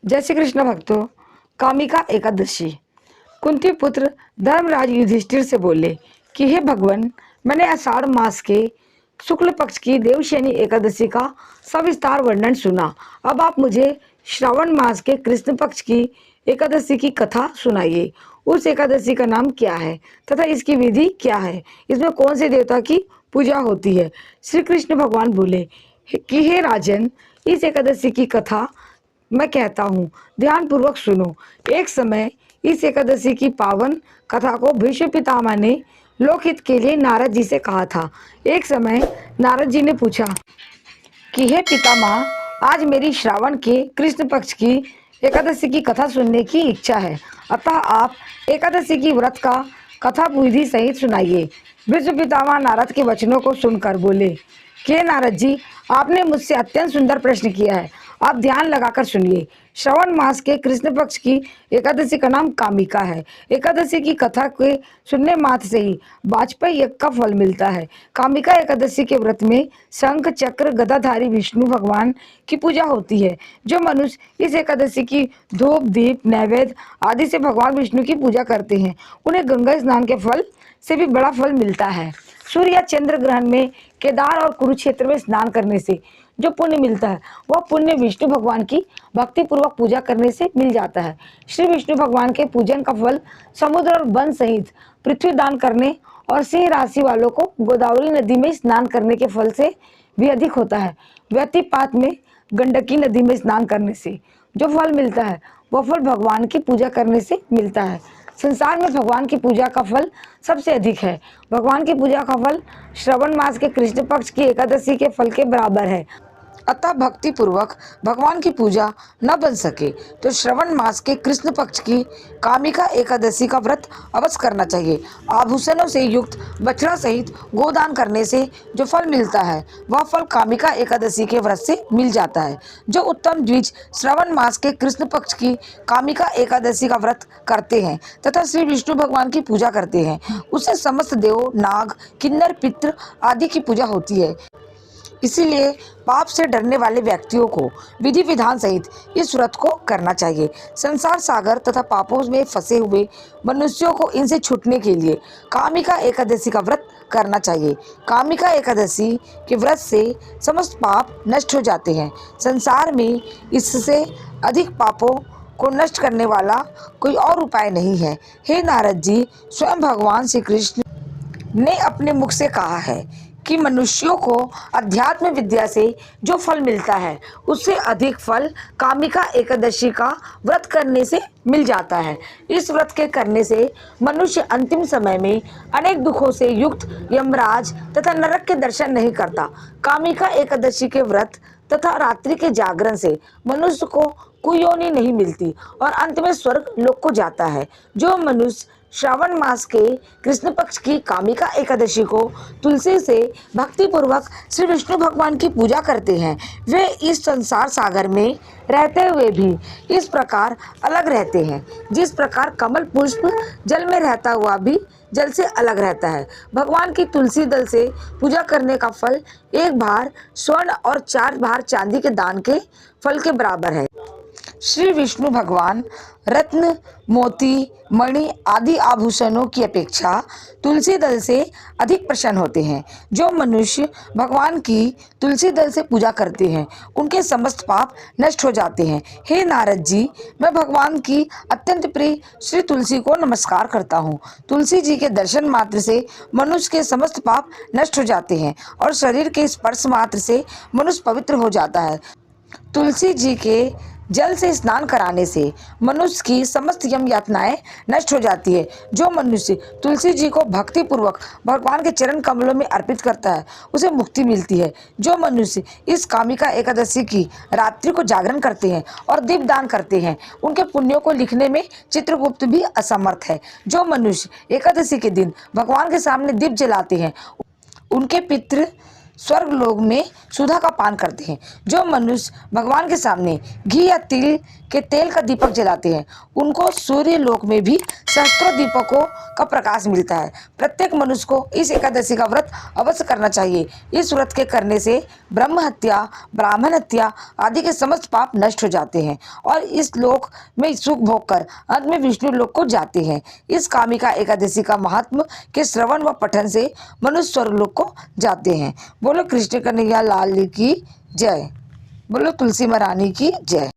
जय श्री कृष्ण भक्तों। कामिका एकादशी। कुंती पुत्र धर्मराज युधिष्ठिर से बोले कि हे भगवान, मैंने आषाढ़ मास के शुक्ल पक्ष की देवशयनी एकादशी का सविस्तार वर्णन सुना। अब आप मुझे श्रावण मास के कृष्ण पक्ष की एकादशी की कथा सुनाइए। उस एकादशी का नाम क्या है तथा इसकी विधि क्या है? इसमें कौन से देवता की पूजा होती है? श्री कृष्ण भगवान बोले कि हे राजन, इस एकादशी की कथा मैं कहता हूँ, ध्यान पूर्वक सुनो। एक समय इस एकादशी की पावन कथा को भीष्म पितामह ने लोकहित के लिए नारद जी से कहा था। एक समय नारद जी ने पूछा कि हे पितामह, आज मेरी श्रावण के कृष्ण पक्ष की एकादशी की कथा सुनने की इच्छा है, अतः आप एकादशी की व्रत का कथा विधि सहित सुनाइए। विश्व पितामह नारद के वचनों को सुनकर बोले कि हे नारद जी, आपने मुझसे अत्यंत सुंदर प्रश्न किया है। आप ध्यान लगाकर सुनिए। श्रवण मास के कृष्ण पक्ष की एकादशी का नाम कामिका है। एकादशी की कथा के सुनने मात्र से ही वाजपेयी यज्ञ का फल मिलता है। कामिका एकादशी के व्रत में शंख चक्र गदाधारी विष्णु भगवान की पूजा होती है। जो मनुष्य इस एकादशी की धूप दीप नैवेद्य आदि से भगवान विष्णु की पूजा करते हैं, उन्हें गंगा स्नान के फल से भी बड़ा फल मिलता है। सूर्य या चंद्र ग्रहण में केदार और कुरुक्षेत्र में स्नान करने से जो पुण्य मिलता है, वह पुण्य विष्णु भगवान की भक्ति पूर्वक पूजा करने से मिल जाता है। श्री विष्णु भगवान के पूजन का फल समुद्र और वन सहित पृथ्वी दान करने और सिंह राशि वालों को गोदावरी नदी में स्नान करने के फल से भी अधिक होता है। व्यतिपात में गंडकी नदी में स्नान करने से जो फल मिलता है, वह फल भगवान की पूजा करने से मिलता है। संसार में भगवान की पूजा का फल सबसे अधिक है। भगवान की पूजा का फल श्रवण मास के कृष्ण पक्ष की एकादशी के फल के बराबर है। अतः भक्ति पूर्वक भगवान की पूजा न बन सके तो श्रवण मास के कृष्ण पक्ष की कामिका एकादशी का व्रत अवश्य करना चाहिए। आभूषणों से युक्त बछड़ा सहित गोदान करने से जो फल मिलता है, वह फल कामिका एकादशी के व्रत से मिल जाता है। जो उत्तम द्विज श्रवण मास के कृष्ण पक्ष की कामिका एकादशी का व्रत करते हैं तथा श्री विष्णु भगवान की पूजा करते हैं, उससे समस्त देव नाग किन्नर पितृ आदि की पूजा होती है। इसीलिए पाप से डरने वाले व्यक्तियों को विधि विधान सहित इस व्रत को करना चाहिए। संसार सागर तथा पापों में फंसे हुए मनुष्यों को इनसे छूटने के लिए कामिका एकादशी का व्रत करना चाहिए। कामिका एकादशी के व्रत से समस्त पाप नष्ट हो जाते हैं। संसार में इससे अधिक पापों को नष्ट करने वाला कोई और उपाय नहीं है। हे नारद जी, स्वयं भगवान श्री कृष्ण ने अपने मुख से कहा है कि मनुष्यों को अध्यात्म विद्या से जो फल मिलता है, उससे अधिक फल कामिका एकादशी का व्रत करने से मिल जाता है। इस व्रत के करने से मनुष्य अंतिम समय में अनेक दुखों से युक्त यमराज तथा नरक के दर्शन नहीं करता। कामिका एकादशी के व्रत तथा रात्रि के जागरण से मनुष्य को कुयोनि नहीं मिलती और अंत में स्वर्ग लोक को जाता है। जो मनुष्य श्रावण मास के कृष्ण पक्ष की कामिका एकादशी को तुलसी से भक्ति पूर्वक श्री विष्णु भगवान की पूजा करते हैं, वे इस संसार सागर में रहते हुए भी इस प्रकार अलग रहते हैं जिस प्रकार कमल पुष्प जल में रहता हुआ भी जल से अलग रहता है। भगवान की तुलसी दल से पूजा करने का फल एक भार स्वर्ण और 4 भार चांदी के दान के फल के बराबर है। श्री विष्णु भगवान रत्न मोती मणि आदि आभूषणों की अपेक्षा तुलसी दल से अधिक प्रसन्न होते हैं। जो मनुष्य भगवान की तुलसी दल से पूजा करते हैं, उनके समस्त पाप नष्ट हो जाते हैं। हे नारद जी, मैं भगवान की अत्यंत प्रिय श्री तुलसी को नमस्कार करता हूँ। तुलसी जी के दर्शन मात्र से मनुष्य के समस्त पाप नष्ट हो जाते हैं और शरीर के स्पर्श मात्र से मनुष्य पवित्र हो जाता है। तुलसी जी के जल से स्नान कराने से मनुष्य की समस्त यम यातनाएं नष्ट हो जाती है। जो मनुष्य तुलसी जी को भक्ति पूर्वक भगवान के चरण कमलों में अर्पित करता है, उसे मुक्ति मिलती है। जो मनुष्य इस कामिका एकादशी की रात्रि को जागरण करते हैं और दीप दान करते हैं, उनके पुण्यों को लिखने में चित्रगुप्त भी असमर्थ है। जो मनुष्य एकादशी के दिन भगवान के सामने दीप जलाते हैं, उनके पितृ स्वर्ग लोक में सुधा का पान करते हैं। जो मनुष्य भगवान के सामने घी या तिल के तेल का दीपक जलाते हैं उनको सूर्य लोक में भी सहस्त्रों दीपकों का प्रकाश मिलता है। प्रत्येक मनुष्य को इस एकादशी का व्रत अवश्य करना चाहिए। इस व्रत के करने से ब्रह्म हत्या, ब्राह्मण हत्या आदि के समस्त पाप नष्ट हो जाते हैं और इस लोक में सुख भोग कर अंत में विष्णु लोक को जाते हैं। इस कामिका एकादशी का महात्म के श्रवण व पठन से मनुष्य स्वर्गलोक को जाते हैं। बोलो कृष्ण कन्हैया लाल की जय। बोलो तुलसी महारानी की जय।